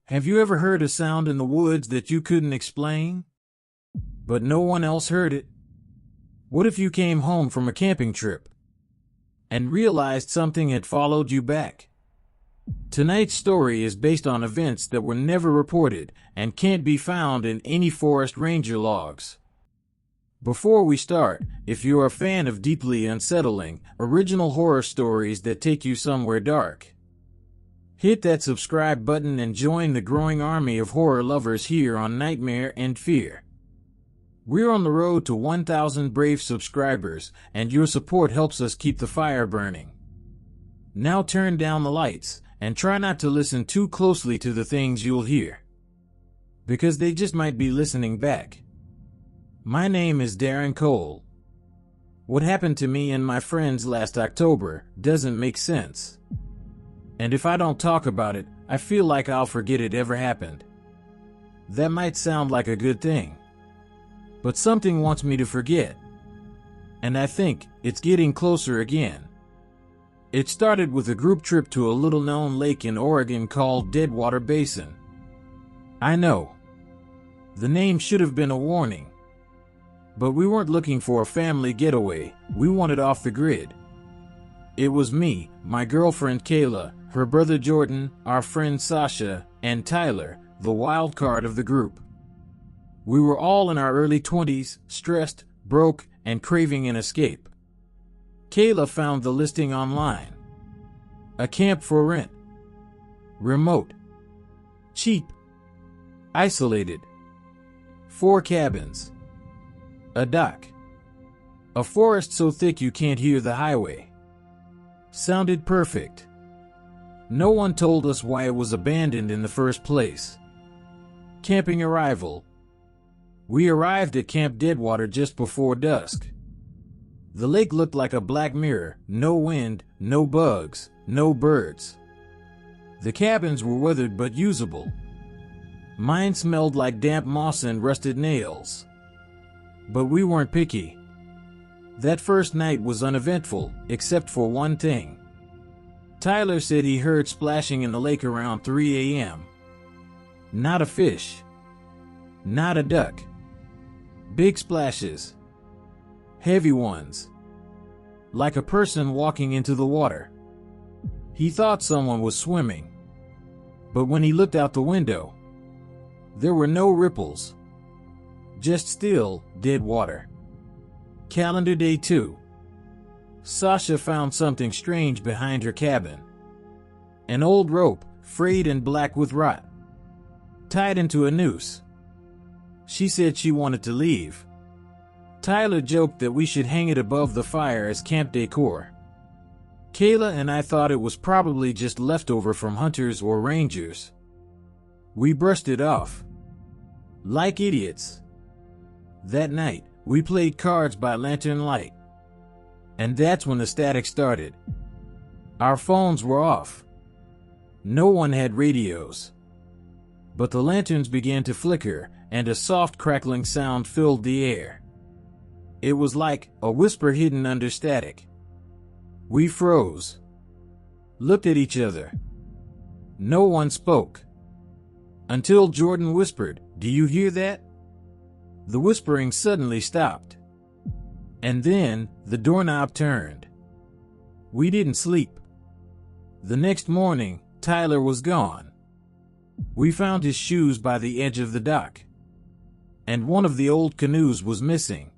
Have you ever heard a sound in the woods that you couldn't explain, but no one else heard it? What if you came home from a camping trip and realized something had followed you back? Tonight's story is based on events that were never reported and can't be found in any forest ranger logs. Before we start, if you're a fan of deeply unsettling, original horror stories that take you somewhere dark, hit that subscribe button and join the growing army of horror lovers here on Nightmare and Fear. We're on the road to 1,000 brave subscribers, and your support helps us keep the fire burning. Now turn down the lights, and try not to listen too closely to the things you'll hear, because they just might be listening back. My name is Darren Cole. What happened to me and my friends last October doesn't make sense. And if I don't talk about it, I feel like I'll forget it ever happened. That might sound like a good thing, but something wants me to forget. And I think it's getting closer again. It started with a group trip to a little-known lake in Oregon called Deadwater Basin. I know, the name should have been a warning. But we weren't looking for a family getaway, we wanted off the grid. It was me, my girlfriend Kayla, her brother Jordan, our friend Sasha, and Tyler, the wild card of the group. We were all in our early 20s, stressed, broke, and craving an escape. Kayla found the listing online. A camp for rent. Remote. Cheap. Isolated. 4 cabins. A dock. A forest so thick you can't hear the highway. Sounded perfect. No one told us why it was abandoned in the first place. Camping arrival. We arrived at Camp Deadwater just before dusk. The lake looked like a black mirror, no wind, no bugs, no birds. The cabins were weathered but usable. Mine smelled like damp moss and rusted nails. But we weren't picky. That first night was uneventful, except for one thing. Tyler said he heard splashing in the lake around 3 a.m. Not a fish. Not a duck. Big splashes. Heavy ones. Like a person walking into the water. He thought someone was swimming. But when he looked out the window, there were no ripples. Just still, dead water. Calendar day 2. Sasha found something strange behind her cabin. An old rope, frayed and black with rot, tied into a noose. She said she wanted to leave. Tyler joked that we should hang it above the fire as camp decor. Kayla and I thought it was probably just leftover from hunters or rangers. We brushed it off. Like idiots. That night, we played cards by lantern light. And that's when the static started. Our phones were off. No one had radios. But the lanterns began to flicker, and a soft crackling sound filled the air. It was like a whisper hidden under static. We froze. Looked at each other. No one spoke. Until Jordan whispered, "Do you hear that?" The whispering suddenly stopped. And then, the doorknob turned. We didn't sleep. The next morning, Tyler was gone. We found his shoes by the edge of the dock. And one of the old canoes was missing.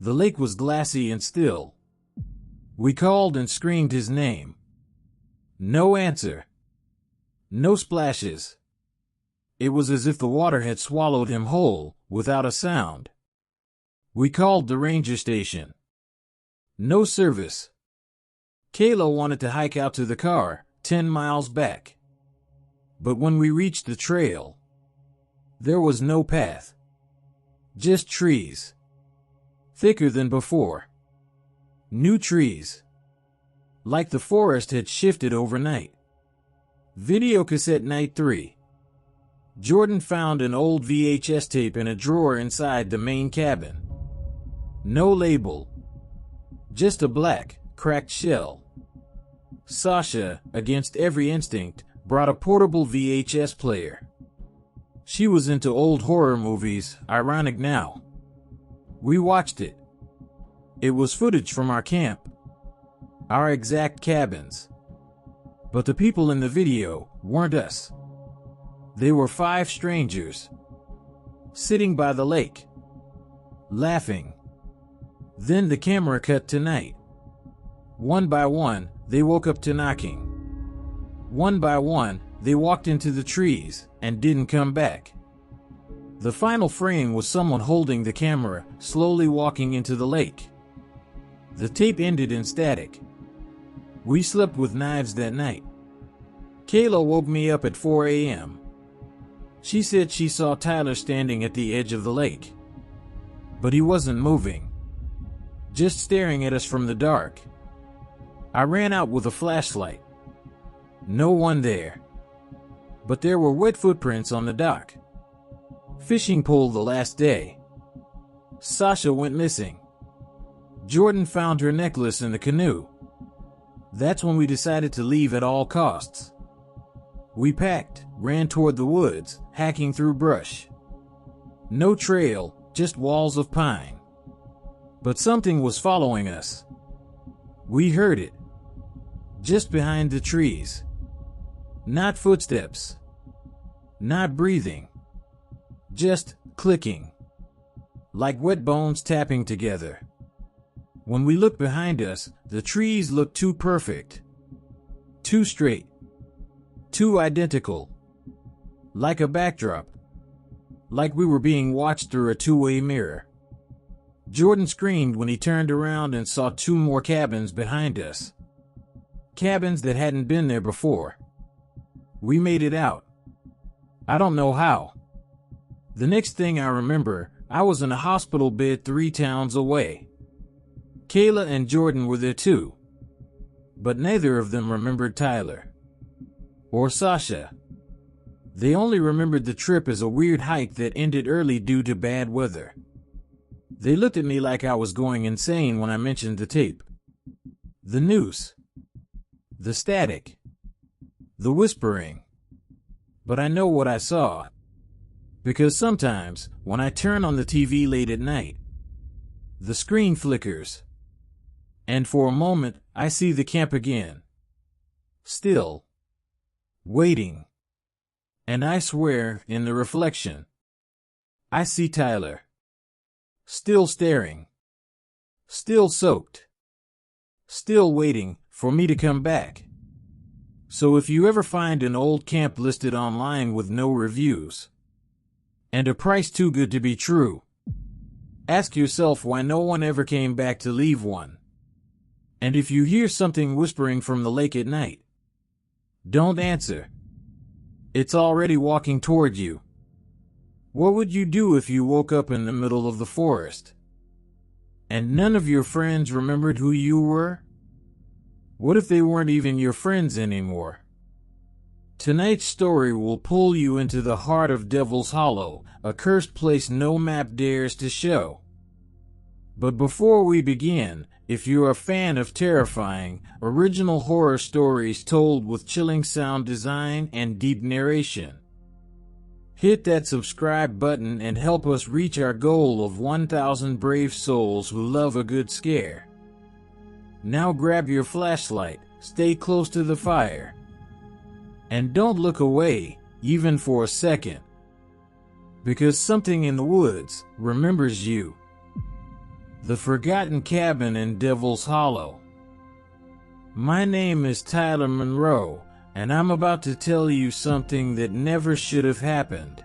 The lake was glassy and still. We called and screamed his name. No answer. No splashes. It was as if the water had swallowed him whole, without a sound. We called the ranger station. No service. Kayla wanted to hike out to the car, 10 miles back. But when we reached the trail, there was no path. Just trees. Thicker than before. New trees. Like the forest had shifted overnight. Video cassette night 3. Jordan found an old VHS tape in a drawer inside the main cabin. No label. Just a black, cracked shell. Sasha, against every instinct, brought a portable VHS player. She was into old horror movies, ironic now. We watched it. It was footage from our camp, our exact cabins. But the people in the video weren't us. They were 5 strangers, sitting by the lake, laughing. Then the camera cut to night. One by one, they woke up to knocking. One by one, they walked into the trees and didn't come back. The final frame was someone holding the camera, slowly walking into the lake. The tape ended in static. We slept with knives that night. Kayla woke me up at 4 a.m. She said she saw Tyler standing at the edge of the lake. But he wasn't moving, just staring at us from the dark. I ran out with a flashlight. No one there. But there were wet footprints on the dock. Fishing pole the last day. Sasha went missing. Jordan found her necklace in the canoe. That's when we decided to leave at all costs. We packed, ran toward the woods, hacking through brush. No trail, just walls of pine. But something was following us. We heard it. Just behind the trees. Not footsteps. Not breathing. Just clicking. Like wet bones tapping together. When we looked behind us, the trees looked too perfect. Too straight. Too identical. Like a backdrop. Like we were being watched through a two-way mirror. Jordan screamed when he turned around and saw 2 more cabins behind us. Cabins that hadn't been there before. We made it out. I don't know how. The next thing I remember, I was in a hospital bed 3 towns away. Kayla and Jordan were there too. But neither of them remembered Tyler. Or Sasha. They only remembered the trip as a weird hike that ended early due to bad weather. They looked at me like I was going insane when I mentioned the tape. The noose. The static. The whispering. But I know what I saw. Because sometimes, when I turn on the TV late at night, the screen flickers. And for a moment, I see the camp again. Still. Waiting. And I swear, in the reflection, I see Tyler. Still staring. Still soaked. Still waiting for me to come back. So if you ever find an old camp listed online with no reviews, and a price too good to be true, ask yourself why no one ever came back to leave one. And if you hear something whispering from the lake at night, don't answer. It's already walking toward you. What would you do if you woke up in the middle of the forest, and none of your friends remembered who you were? What if they weren't even your friends anymore? Tonight's story will pull you into the heart of Devil's Hollow, a cursed place no map dares to show. But before we begin, if you're a fan of terrifying, original horror stories told with chilling sound design and deep narration, hit that subscribe button and help us reach our goal of 1,000 brave souls who love a good scare. Now grab your flashlight, stay close to the fire, and don't look away, even for a second. Because something in the woods remembers you. The Forgotten Cabin in Devil's Hollow. My name is Tyler Monroe, and I'm about to tell you something that never should have happened.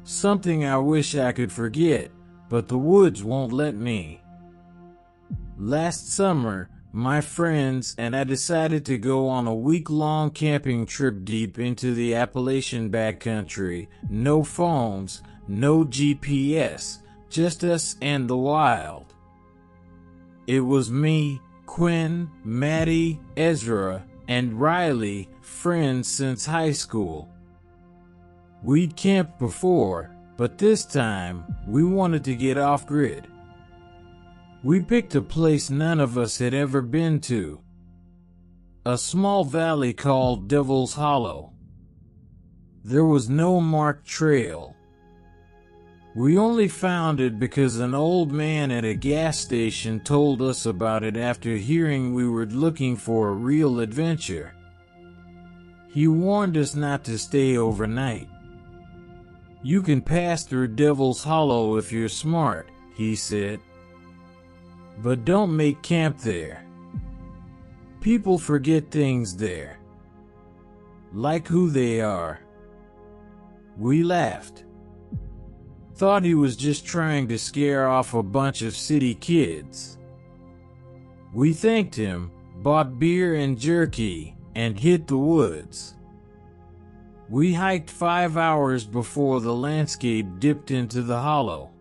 Something I wish I could forget, but the woods won't let me. Last summer, my friends and I decided to go on a week-long camping trip deep into the Appalachian backcountry. No phones, no GPS, just us and the wild. It was me, Quinn, Maddie, Ezra, and Riley, friends since high school. We'd camped before, but this time, we wanted to get off-grid. We picked a place none of us had ever been to. a small valley called Devil's Hollow. There was no marked trail. We only found it because an old man at a gas station told us about it after hearing we were looking for a real adventure. He warned us not to stay overnight. You can pass through Devil's Hollow if you're smart, he said. But don't make camp there. People forget things there. Like who they are. We laughed. Thought he was just trying to scare off a bunch of city kids. We thanked him, bought beer and jerky, and hit the woods. We hiked 5 hours before the landscape dipped into the hollow.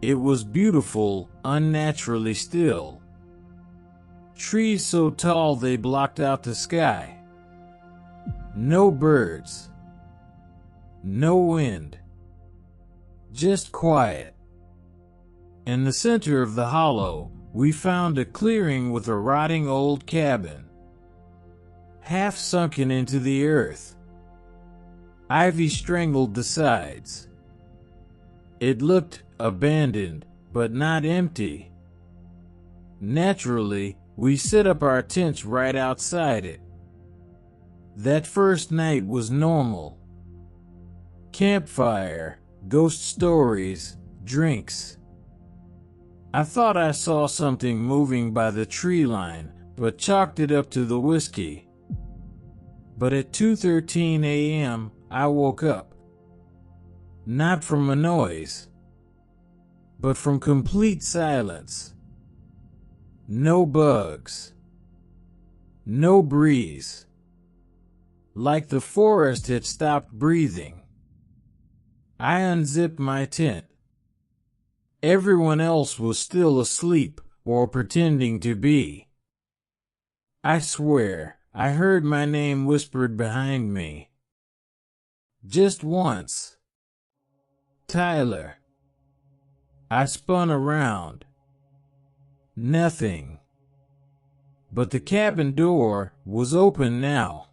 It was beautiful, unnaturally still. Trees so tall they blocked out the sky. No birds. No wind. Just quiet. In the center of the hollow, we found a clearing with a rotting old cabin, half sunken into the earth. Ivy strangled the sides. It looked abandoned, but not empty. Naturally, we set up our tents right outside it. That first night was normal. Campfire, ghost stories, drinks. I thought I saw something moving by the tree line, but chalked it up to the whiskey. But at 2:13 a.m., I woke up. Not from a noise, but from complete silence. No bugs. No breeze. Like the forest had stopped breathing. I unzipped my tent. Everyone else was still asleep, or pretending to be. I swear, I heard my name whispered behind me. Just once. Tyler. I spun around. Nothing. But the cabin door was open now.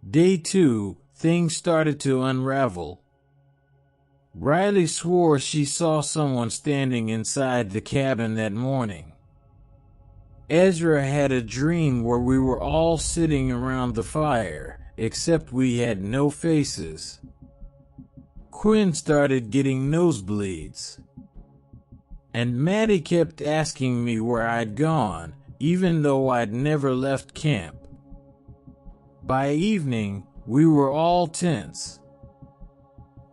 Day 2, things started to unravel. Riley swore she saw someone standing inside the cabin that morning. Ezra had a dream where we were all sitting around the fire, except we had no faces. Quinn started getting nosebleeds. And Maddie kept asking me where I'd gone, even though I'd never left camp. By evening, we were all tense.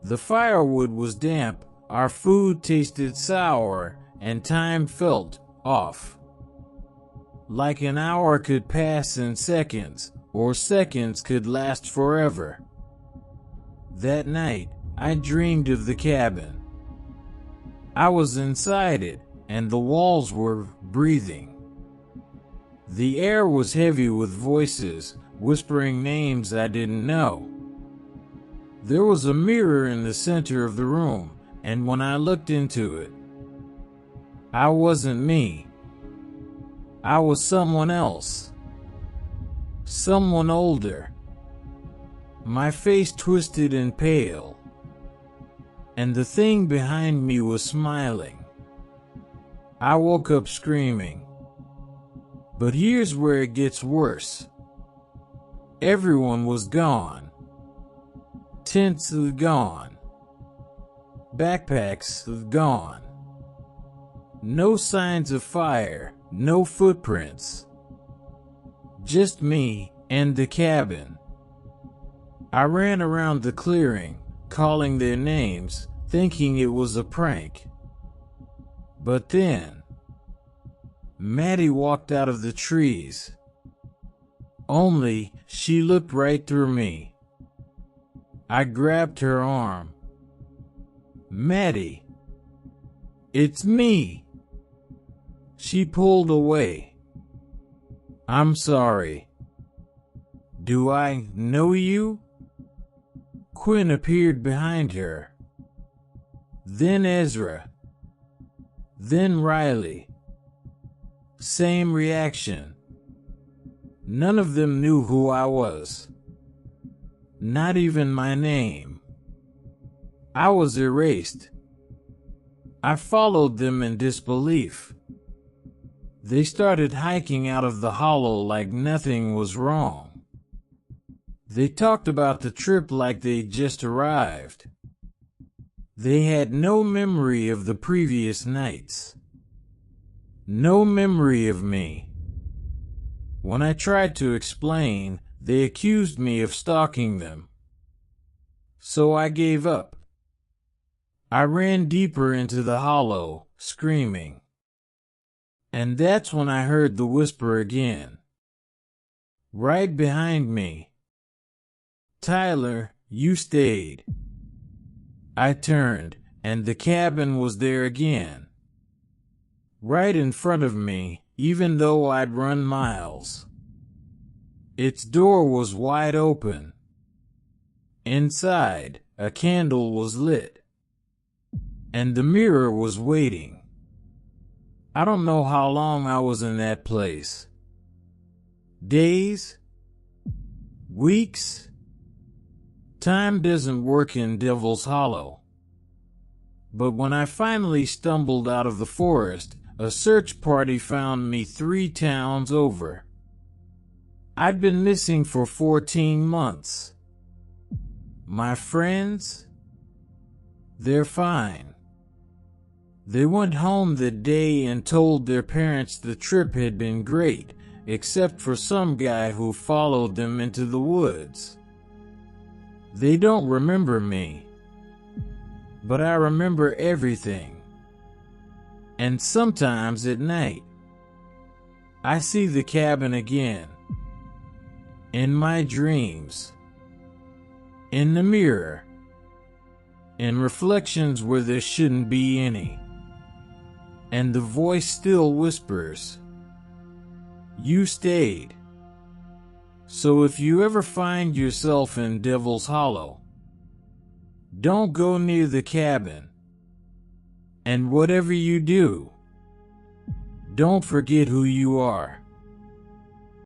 The firewood was damp, our food tasted sour, and time felt off. Like an hour could pass in seconds, or seconds could last forever. That night, I dreamed of the cabin. I was inside it, and the walls were breathing. The air was heavy with voices, whispering names I didn't know. There was a mirror in the center of the room, and when I looked into it, I wasn't me. I was someone else. Someone older. My face twisted and pale. And the thing behind me was smiling. I woke up screaming. But here's where it gets worse. Everyone was gone. Tents gone. Backpacks gone. No signs of fire, no footprints. Just me and the cabin. I ran around the clearing, calling their names, thinking it was a prank. But then, Maddie walked out of the trees. Only, she looked right through me. I grabbed her arm. Maddie. It's me. She pulled away. I'm sorry. Do I know you? Quinn appeared behind her. Then Ezra. Then Riley. Same reaction. None of them knew who I was. Not even my name. I was erased. I followed them in disbelief. They started hiking out of the hollow like nothing was wrong. They talked about the trip like they'd just arrived. They had no memory of the previous nights. No memory of me. When I tried to explain, they accused me of stalking them. So I gave up. I ran deeper into the hollow, screaming. And that's when I heard the whisper again. Right behind me. Tyler, you stayed. I turned, and the cabin was there again. Right in front of me, even though I'd run miles. Its door was wide open. Inside, a candle was lit. And the mirror was waiting. I don't know how long I was in that place. Days? Weeks? Time doesn't work in Devil's Hollow. But when I finally stumbled out of the forest, a search party found me 3 towns over. I'd been missing for 14 months. My friends? They're fine. They went home that day and told their parents the trip had been great, except for some guy who followed them into the woods. They don't remember me. But I remember everything. And sometimes at night, I see the cabin again. In my dreams. In the mirror. In reflections where there shouldn't be any. And the voice still whispers, "You stayed." So if you ever find yourself in Devil's Hollow, don't go near the cabin. And whatever you do, don't forget who you are.